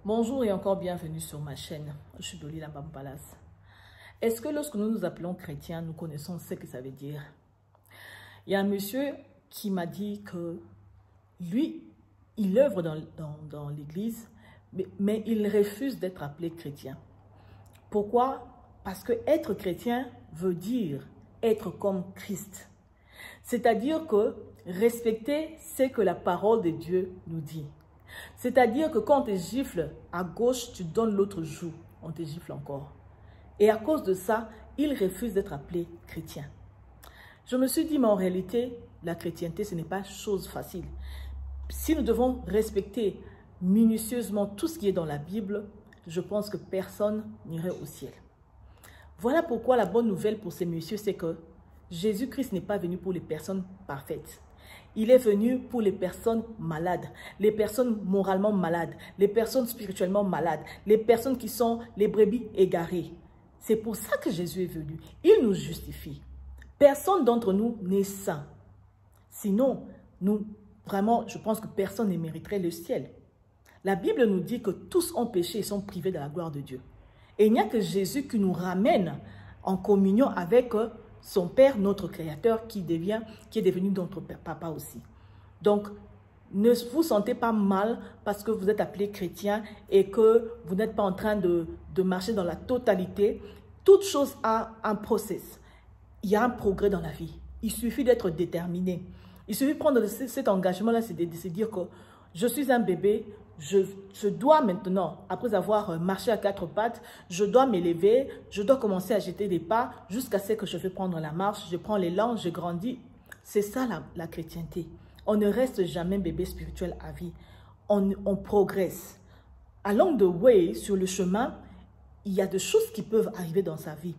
Bonjour et encore bienvenue sur ma chaîne. Je suis Dolly Bampalas. Est-ce que lorsque nous nous appelons chrétiens, nous connaissons ce que ça veut dire? Il y a un monsieur qui m'a dit que lui, il œuvre dans l'église, mais il refuse d'être appelé chrétien. Pourquoi? Parce que être chrétien veut dire être comme Christ. C'est-à-dire que respecter ce que la parole de Dieu nous dit. C'est-à-dire que quand on te gifle à gauche, tu donnes l'autre joue, on te gifle encore. Et à cause de ça, il refuse d'être appelé chrétien. Je me suis dit, mais en réalité, la chrétienté, ce n'est pas chose facile. Si nous devons respecter minutieusement tout ce qui est dans la Bible, je pense que personne n'irait au ciel. Voilà pourquoi la bonne nouvelle pour ces messieurs, c'est que Jésus-Christ n'est pas venu pour les personnes parfaites. Il est venu pour les personnes malades, les personnes moralement malades, les personnes spirituellement malades, les personnes qui sont les brebis égarées. C'est pour ça que Jésus est venu. Il nous justifie. Personne d'entre nous n'est saint. Sinon, vraiment, je pense que personne ne mériterait le ciel. La Bible nous dit que tous ont péché et sont privés de la gloire de Dieu. Et il n'y a que Jésus qui nous ramène en communion avec son Père, notre Créateur, qui est devenu notre Papa aussi. Donc, ne vous sentez pas mal parce que vous êtes appelé chrétien et que vous n'êtes pas en train de marcher dans la totalité. Toute chose a un process. Il y a un progrès dans la vie. Il suffit d'être déterminé. Il suffit de prendre cet engagement-là, c'est de se dire que je suis un bébé, je dois maintenant, après avoir marché à quatre pattes, je dois m'élever, je dois commencer à jeter des pas jusqu'à ce que je vais prendre la marche, je prends l'élan, je grandis. C'est ça la chrétienté. On ne reste jamais bébé spirituel à vie. On progresse. Along the way, sur le chemin, il y a des choses qui peuvent arriver dans sa vie.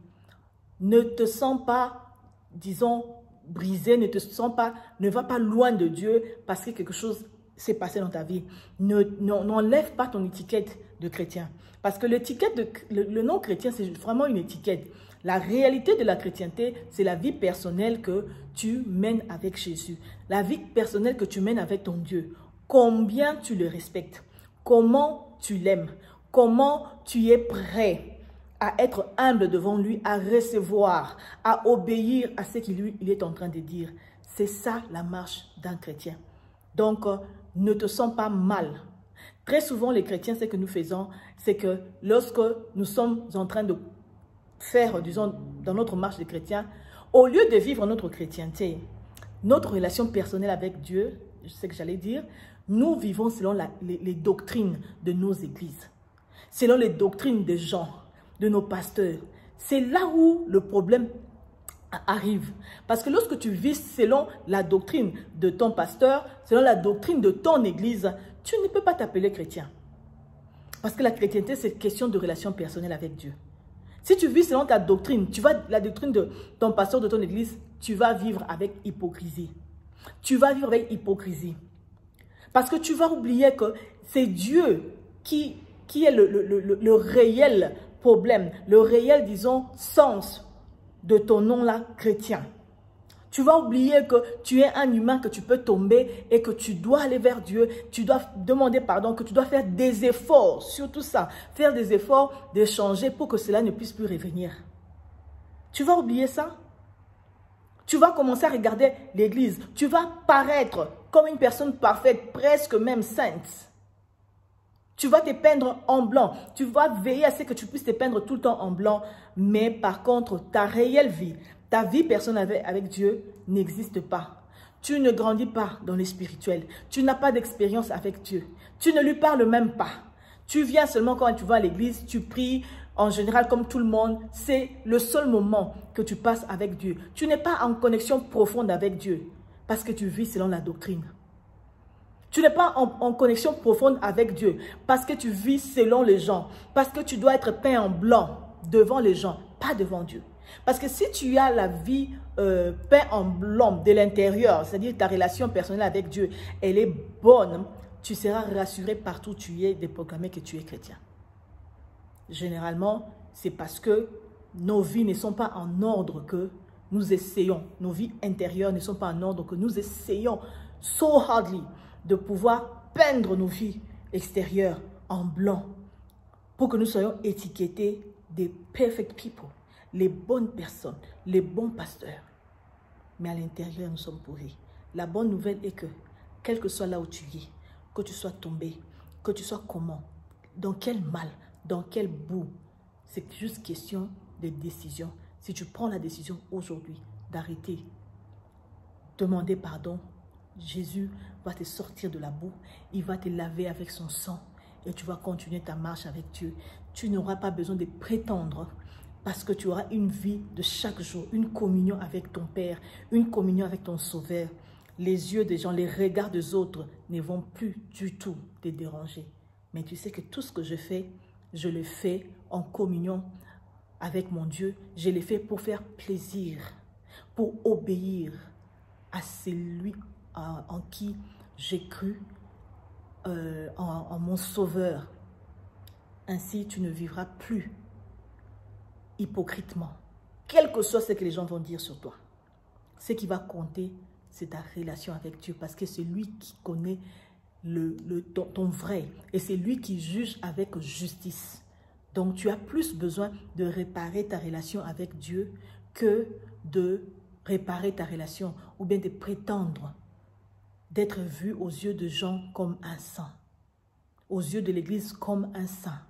Ne te sens pas, disons, brisé, ne va pas loin de Dieu parce que quelque chose s'est passé dans ta vie. N'enlève pas ton étiquette de chrétien. Parce que le nom chrétien, c'est vraiment une étiquette. La réalité de la chrétienté, c'est la vie personnelle que tu mènes avec Jésus. La vie personnelle que tu mènes avec ton Dieu. Combien tu le respectes. Comment tu l'aimes. Comment tu es prêt à être humble devant lui, à recevoir, à obéir à ce qu'il est en train de dire. C'est ça la marche d'un chrétien. Donc, ne te sens pas mal. Très souvent, les chrétiens, ce que nous faisons, c'est que lorsque nous sommes en train de faire, disons, dans notre marche de chrétien, au lieu de vivre notre chrétienté, notre relation personnelle avec Dieu, je sais que j'allais dire, nous vivons selon les doctrines de nos églises, selon les doctrines des gens, de nos pasteurs. C'est là où le problème arrive. Parce que lorsque tu vis selon la doctrine de ton pasteur, selon la doctrine de ton église, tu ne peux pas t'appeler chrétien. Parce que la chrétienté, c'est question de relation personnelle avec Dieu. Si tu vis selon ta doctrine, la doctrine de ton pasteur, de ton église, tu vas vivre avec hypocrisie. Tu vas vivre avec hypocrisie. Parce que tu vas oublier que c'est Dieu qui est le réel problème, le réel, disons, sens de ton nom-là chrétien. Tu vas oublier que tu es un humain, que tu peux tomber et que tu dois aller vers Dieu, tu dois demander pardon, que tu dois faire des efforts, surtout ça, faire des efforts de changer pour que cela ne puisse plus revenir. Tu vas oublier ça? Tu vas commencer à regarder l'église, tu vas paraître comme une personne parfaite, presque même sainte. Tu vas te peindre en blanc. Tu vas veiller à ce que tu puisses te peindre tout le temps en blanc. Mais par contre, ta réelle vie, ta vie personnelle avec Dieu n'existe pas. Tu ne grandis pas dans le spirituel. Tu n'as pas d'expérience avec Dieu. Tu ne lui parles même pas. Tu viens seulement quand tu vas à l'église, tu pries en général comme tout le monde. C'est le seul moment que tu passes avec Dieu. Tu n'es pas en connexion profonde avec Dieu parce que tu vis selon la doctrine. Tu n'es pas en connexion profonde avec Dieu parce que tu vis selon les gens, parce que tu dois être peint en blanc devant les gens, pas devant Dieu. Parce que si tu as la vie peint en blanc de l'intérieur, c'est-à-dire ta relation personnelle avec Dieu, elle est bonne, tu seras rassuré partout où tu es de proclamer que tu es chrétien. Généralement, c'est parce que nos vies ne sont pas en ordre que nous essayons, nos vies intérieures ne sont pas en ordre que nous essayons so hardly de pouvoir peindre nos vies extérieures en blanc pour que nous soyons étiquetés des perfect people, les bonnes personnes, les bons pasteurs. Mais à l'intérieur, nous sommes pourris. La bonne nouvelle est que, quel que soit là où tu es, que tu sois tombé, que tu sois comment, dans quel mal, dans quel bout, c'est juste question de décision. Si tu prends la décision aujourd'hui d'arrêter, demander pardon, Jésus va te sortir de la boue, il va te laver avec son sang et tu vas continuer ta marche avec Dieu. Tu n'auras pas besoin de prétendre parce que tu auras une vie de chaque jour, une communion avec ton Père, une communion avec ton Sauveur. Les yeux des gens, les regards des autres ne vont plus du tout te déranger. Mais tu sais que tout ce que je le fais en communion avec mon Dieu. Je le fais pour faire plaisir, pour obéir à celui en qui j'ai cru, en mon Sauveur. Ainsi, tu ne vivras plus hypocritement. Quel que soit ce que les gens vont dire sur toi, ce qui va compter, c'est ta relation avec Dieu, parce que c'est lui qui connaît ton vrai, et c'est lui qui juge avec justice. Donc, tu as plus besoin de réparer ta relation avec Dieu que de réparer ta relation, ou bien de prétendre d'être vu aux yeux de gens comme un saint, aux yeux de l'Église comme un saint.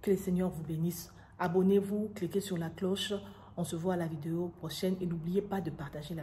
Que le Seigneur vous bénisse. Abonnez-vous, cliquez sur la cloche. On se voit à la vidéo prochaine et n'oubliez pas de partager la vidéo.